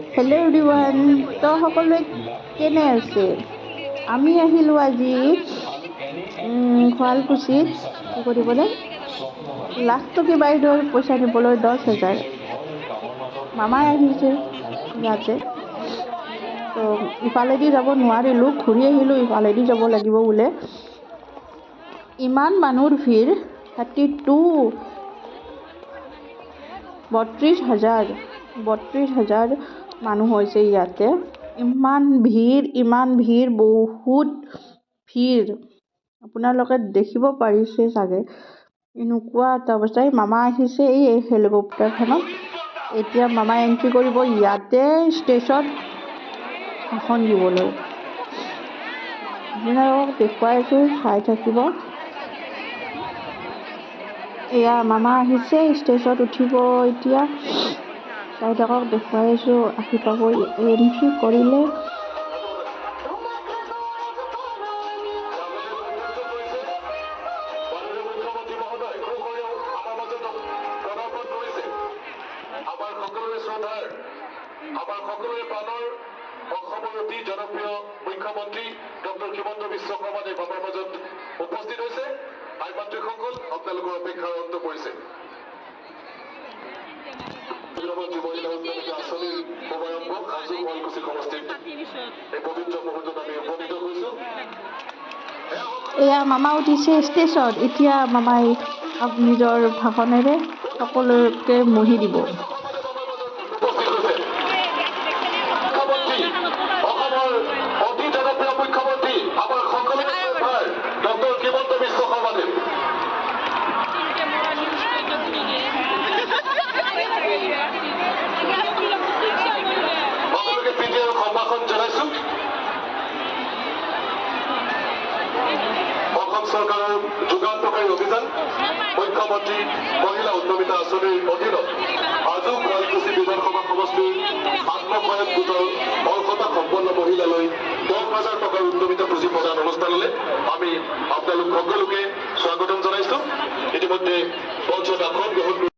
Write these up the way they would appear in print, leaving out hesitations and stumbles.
Hello' everyone, তো সকলোৱে কেনে আছে? আমি আহিলোঁ আজি শুৱালকুছিত কি কৰিবলৈ, লাখটকী বাইদেউৰ পইচা নিবলৈ 10,000। মামাই আহিছে ইয়াতে, তো ইফালেদি যাব নোৱাৰিলোঁ, ঘূৰি আহিলোঁ, ইফালেদি যাব লাগিব বোলে। ইমান মানুহৰ ভিৰ, 32,000 মানুহ হৈছে ইয়াতে। ইমান ভিৰ, বহুত ভিৰ। আপোনালোকে দেখিব পাৰিছে চাগে, এনেকুৱা এটা অৱস্থা। মামা আহিছে এই হেলিকপ্টাৰখনত। এতিয়া মামাই এণ্ট্ৰি কৰিব ইয়াতে ষ্টেজত ভাষণ দিবলৈ। আপোনালোকক দেখুৱাই আছোঁ, চাই থাকিব। এয়া মামা আহিছে, ষ্টেজত উঠিব এতিয়া। চাই থাকক, দেখুৱাই আছোঁ। আহি পাব, এণ্ট্ৰি কৰিলে। আমাৰ সকলোৰে প্ৰাণৰ অসমৰ অতি জনপ্ৰিয় মুখ্যমন্ত্ৰী ডক্টৰ হিমন্ত বিশ্ব শৰ্মা দেৱ আমাৰ মাজত উপস্থিত হৈছে। ভাই মাতৃসকল, আপোনালোকৰ অপেক্ষাৰ অন্ত পৰিছে। মুখ্যমন্ত্ৰী মহিলা উদ্যমিতা আঁচনিৰ শুভাৰম্ভ আজি শুৱালকুছি সমষ্টিত এই পবিত্ৰ মুহূৰ্তত আমি উপনীত হৈছোঁ। এয়া মামা উঠিছে ষ্টেজত। এতিয়া মামাই নিজৰ ভাষণেৰে সকলোকে মোহি দিব। অসমৰ অতি জনপ্ৰিয় মুখ্যমন্ত্ৰী আমাৰ সকলোৰে ভাই ডক্টৰ হিমন্ত বিশ্ব শৰ্মা দেৱ। সকলোকে প্ৰীতি আৰু সম্ভাষণ জনাইছো। অসম চৰকাৰৰ যুগান্তকাৰী অভিযান মুখ্যমন্ত্ৰী মহিলা উদ্যমিতা আঁচনিৰ অধীনত আজি শুৱালকুছি বিধানসভা সমষ্টিৰ আত্মসহায়ক গোটৰ অৰ্হতা সম্পন্ন মহিলালৈ 10,000 টকাৰ উদ্যমিতা পুঁজি প্ৰদান অনুষ্ঠানলৈ আমি আপোনালোক সকলোকে স্বাগতম জনাইছো। ইতিমধ্যে মঞ্চত আসন গ্ৰহণ কৰি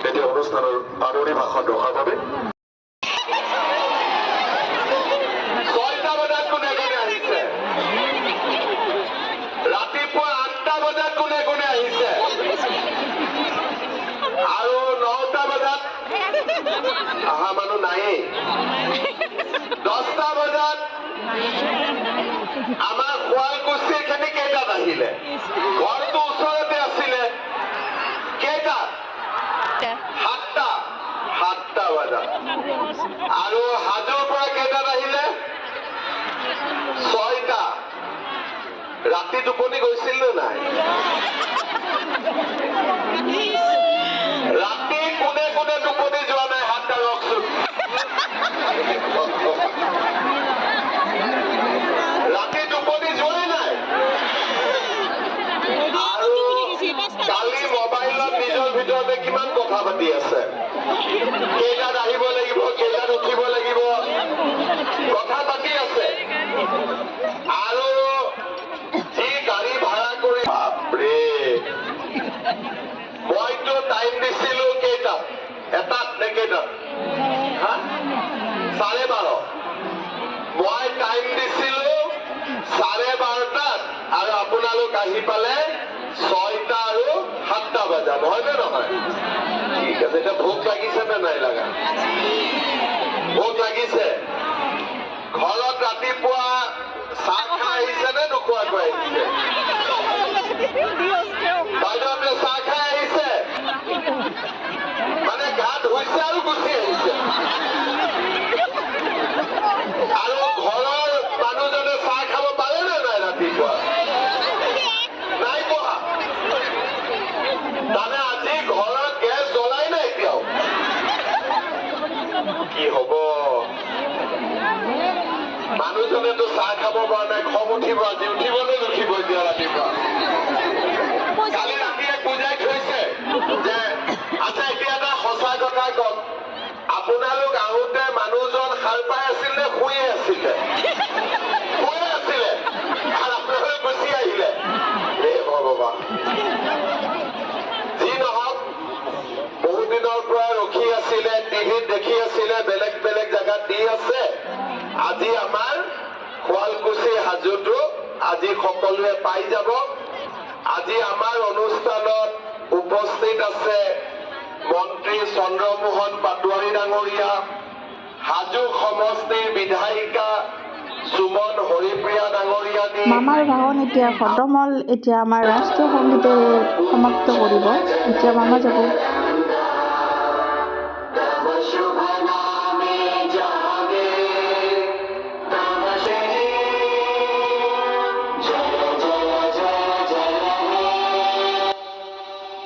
এতিয়া অনুষ্ঠানৰ আদৰণি ভাষণ ৰখাৰ বাবে 6টা বজাত কোনে কোনে আহিছে? ৰাতিপুৱা 8টা বজাত কোনে কোনে আহিছে? আৰু 9টা বজাত অহা মানুহ নায়েই। 10টা বজাত আমাৰ শুৱালকুছিৰ খেতি কেইটাত আহিলে? ঘৰটো ওচৰতে আছিলে। কেইটাত? 7টা বজাত। আৰু হাজোৰ পৰা কেইটাত আহিলে? 6টা। ৰাতি টোপনি গৈছিল নে নাই? ৰাতি কোনে কোনে টোপনি যোৱা নাই? হাতটা ৰখচোন। ৰাতি টোপনি যোৱাই নাই। আৰু কালি মোবাইলত নিজৰ ভিতৰতে কিমান কথা পাতি আছে? কেইটাত আহিব লাগিব, কেইটাত উঠিব লাগিব, কথা পাতি আছে। আৰু যি গাড়ী ভাড়া কৰি, বাপৰে, মইতো টাইম দিছিলো কেইটাত? এটাত নে কেইটাত? 12:30। মই টাইম দিছিলো 12:30টাত, আৰু আপোনালোক আহি পালে 6টা আৰু 7টা বজাত, হয় নে নহয়? ঠিক আছে। এতিয়া ভোক লাগিছে নে নাই লাগা? ভোক লাগিছে? ঘৰত ৰাতিপুৱা চাহ খাই আহিছে নে নোখোৱাকৈ আহিছে? বাইদেউ আপুনি চাহ খাই আহিছে? মানে গা ধুইছে আৰু গুচি আহিছে? আৰু ঘৰৰ মানুহজনে চাহ খাব পাৰে নে নাই ৰাতিপুৱা? নাই পোৱা। তাৰমানে আজি ঘৰত গেছ জ্বলাই নাই এতিয়াও। কি হব? মানুহজনেতো চাহ খাব পৰা নাই, খং উঠিব। আজি উঠিব নে নুঠিব এতিয়া ৰাতিপুৱা? কালি যি নহওক বহুত দিনৰ পৰা ৰখি আছিলে, টিভিত দেখি আছিলে, বেলেগ বেলেগ জেগাত দি আছে। আজি আমাৰ শুৱালকুছি হাজোতো আজি সকলোৱে পাই যাব। আজি আমাৰ অনুষ্ঠানত উপস্থিত আছে মন্ত্ৰী চন্দ্ৰমোহন পাটোৱাৰী ডাঙৰীয়া, হাজো সমষ্টিৰ বিধায়িকা সুমন হৰিপ্ৰিয়া ডাঙৰীয়ানী। মামাৰ ভাষণ এতিয়া খতম হ'ল। এতিয়া আমাৰ ৰাষ্ট্ৰীয় সংগীতে সমাপ্ত কৰিব। এতিয়া মামা যাব।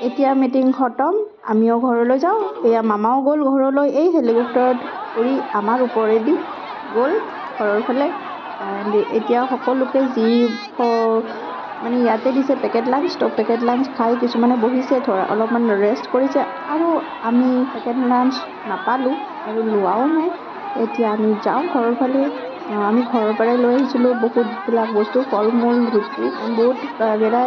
এতিয়া মিটিং খতম, আমিও ঘৰলৈ যাওঁ। এয়া মামাও গ'ল ঘৰলৈ, এই হেলিকপ্টাৰত উৰি আমাৰ ওপৰেদি গ'ল ঘৰৰ ফালে। এতিয়া সকলোকে যি মানে ইয়াতে দিছে পেকেট লাঞ্চ, তো পেকেট লাঞ্চ খাই কিছুমানে বহিছে, অলপমান ৰেষ্ট কৰিছে। আৰু আমি পেকেট লাঞ্চ নাপালোঁ আৰু লোৱাও নাই। এতিয়া আমি যাওঁ ঘৰৰ ফালে। আমি ঘৰৰ পৰাই লৈ আহিছিলোঁ বহুতবিলাক বস্তু, ফল মূল, ৰুটি, বুট বাগেৰা,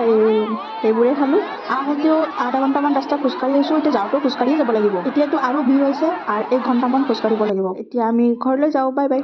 সেইবোৰে খালোঁ। আহোঁতেও আধা ঘণ্টামান ৰাস্তা খোজকাঢ়ি আহিছোঁ। এতিয়া যাওঁতেও খোজকাঢ়িয়ে যাব লাগিব। এতিয়াতো আৰু ভিৰ হৈছে আৰু 1 ঘণ্টামান খোজকাঢ়িব লাগিব। এতিয়া আমি ঘৰলৈ যাওঁ। Bye bye.